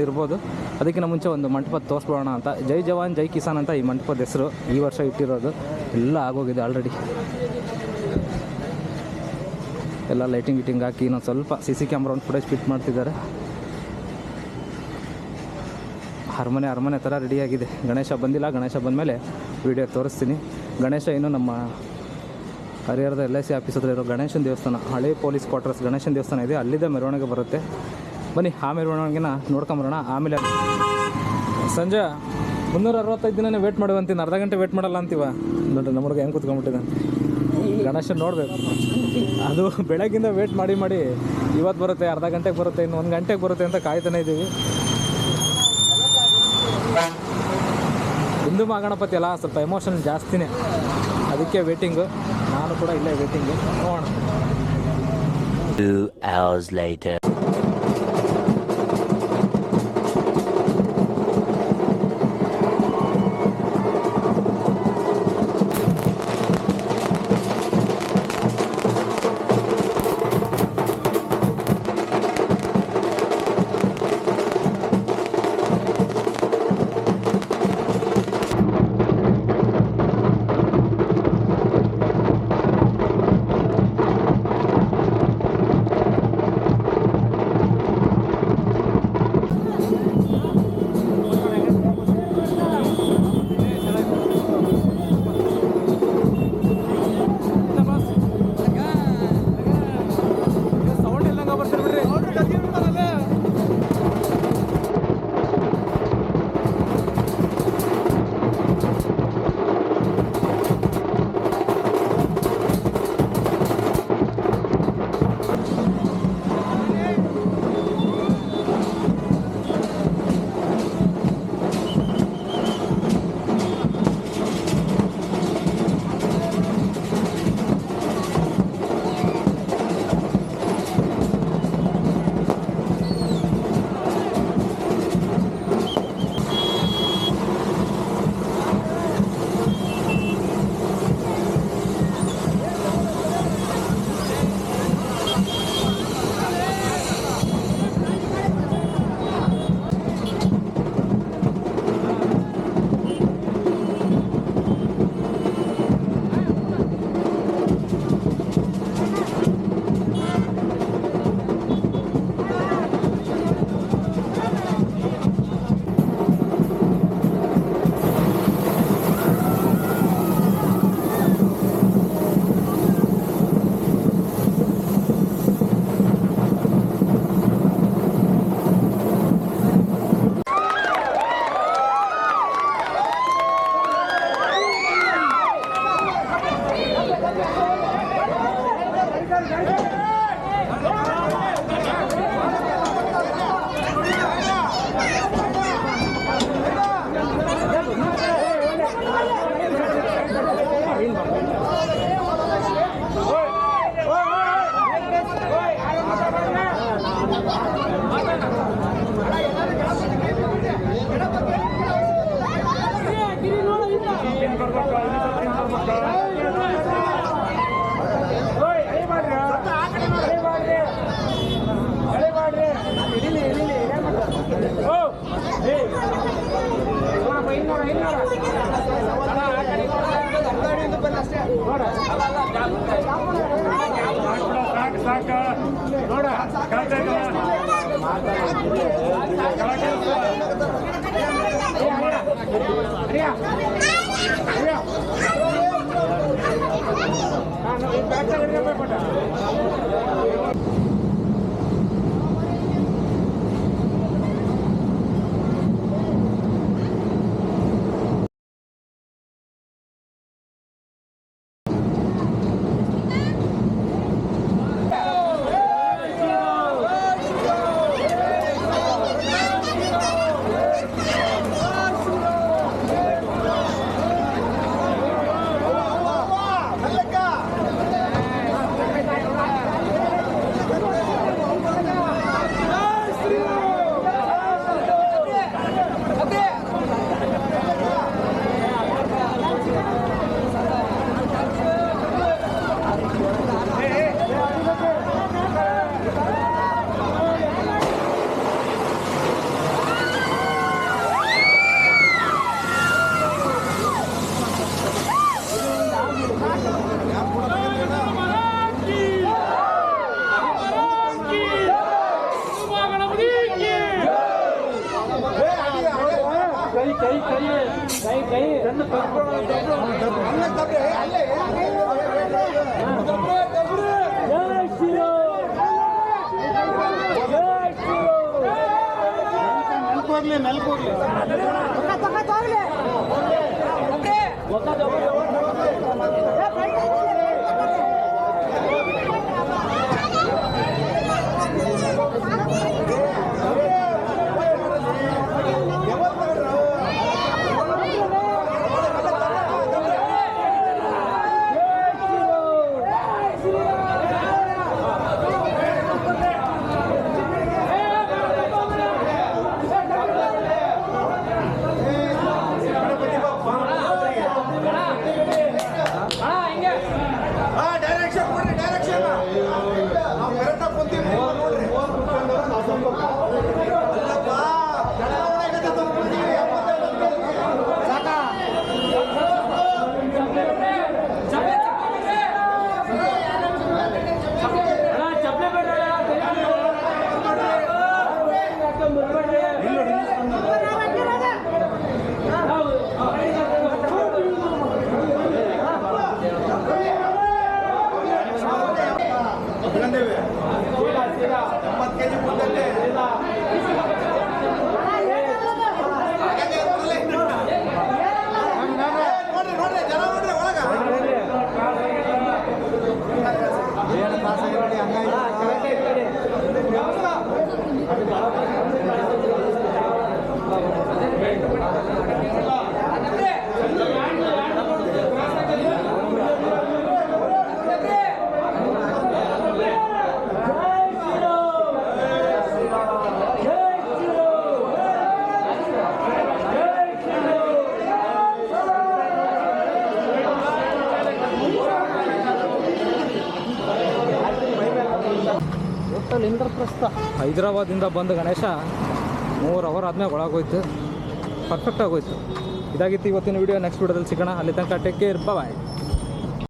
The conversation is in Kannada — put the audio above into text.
ಇರ್ಬೋದು. ಅದಕ್ಕಿಂತ ಮುಂಚೆ ಒಂದು ಮಂಟಪ ತೋರಿಸ್ಬೋಣ ಅಂತ. ಜೈ ಜವಾನ್ ಜೈ ಕಿಸಾನ್ ಅಂತ ಈ ಮಂಟಪದ ಹೆಸರು. ಈ ವರ್ಷ ಇಟ್ಟಿರೋದು. ಎಲ್ಲ ಆಗೋಗಿದೆ ಆಲ್ರೆಡಿ. ಎಲ್ಲ ಲೈಟಿಂಗ್ ಹಾಕಿ ಇನ್ನೊಂದು ಸ್ವಲ್ಪ CC ಕ್ಯಾಮ್ರಾ ಒಂದು ಫುಟೇಜ್ ಫಿಟ್ ಮಾಡ್ತಿದ್ದಾರೆ. ಅರಮನೆ ಥರ ರೆಡಿಯಾಗಿದೆ. ಗಣೇಶ ಬಂದಿಲ್ಲ. ಗಣೇಶ ಬಂದಮೇಲೆ ವಿಡಿಯೋ ತೋರಿಸ್ತೀನಿ. ಗಣೇಶ ಏನು ನಮ್ಮ ಹರಿಹರದ LIC ಆಫೀಸ್ ಹತ್ರ ಇರೋ ಗಣೇಶನ ದೇವಸ್ಥಾನ, ಹಳೆ ಪೊಲೀಸ್ ಕ್ವಾರ್ಟರ್ಸ್ ಗಣೇಶನ ದೇವಸ್ಥಾನ ಇದೆ, ಅಲ್ಲಿದ್ದ ಮೆರವಣಿಗೆ ಬರುತ್ತೆ. ಬನ್ನಿ ಆ ಮೆರವಣಿಗೆನ ನೋಡ್ಕೊಂಬರೋಣ. ಆಮೇಲೆ ಸಂಜೆ 365 ದಿನನೇ ವೇಟ್ ಮಾಡುವಂತೀನಿ, ಅರ್ಧ ಗಂಟೆ ವೇಟ್ ಮಾಡಲ್ಲ ಅಂತೀವ. ನೋಡ್ರಿ ನಮ್ಮ ಹುಡುಗ ಹೆಂಗೆ ಕೂತ್ಕೊಂಡ್ಬಿಟ್ಟಿದ್ದಾನೆ. ಗಣೇಶನ ನೋಡಬೇಕು. ಅದು ಬೆಳಗ್ಗಿಂದ ವೇಟ್ ಮಾಡಿ ಇವತ್ತು ಬರುತ್ತೆ, ಅರ್ಧ ಗಂಟೆಗೆ ಬರುತ್ತೆ, ಇನ್ನು 1 ಗಂಟೆಗೆ ಬರುತ್ತೆ ಅಂತ ಕಾಯ್ತಾನೆ ಇದ್ದೀವಿ. ಹಿಂದೂ ಮಹಾಗಣಪತಿ ಅಲ್ಲ, ಸ್ವಲ್ಪ ಎಮೋಷನ್ ಜಾಸ್ತಿನೇ, ಅದಕ್ಕೆ ವೇಟಿಂಗು. ನಾನು ಕೂಡ ಇಲ್ಲೇ ವೇಟಿಂಗು. ನೋಡೋಣ. 2 hours later. ಇಂದ್ರಪ್ರಸ್ಥ ಹೈದರಾಬಾದಿಂದ ಬಂದ ಗಣೇಶ 3 ಅವರ್ ಆದ್ಮೇಲೆ ಒಳಗೋಯ್ತು. ಪರ್ಫೆಕ್ಟ್ ಆಗೋಯ್ತು. ಇದಾಗಿತ್ತು ಇವತ್ತಿನ ವಿಡಿಯೋ. ನೆಕ್ಸ್ಟ್ ವಿಡಿಯೋದಲ್ಲಿ ಸಿಗೋಣ. ಅಲ್ಲಿ ತನಕ ಟೇಕ್ ಕೇರ್. ಬಾಯ್.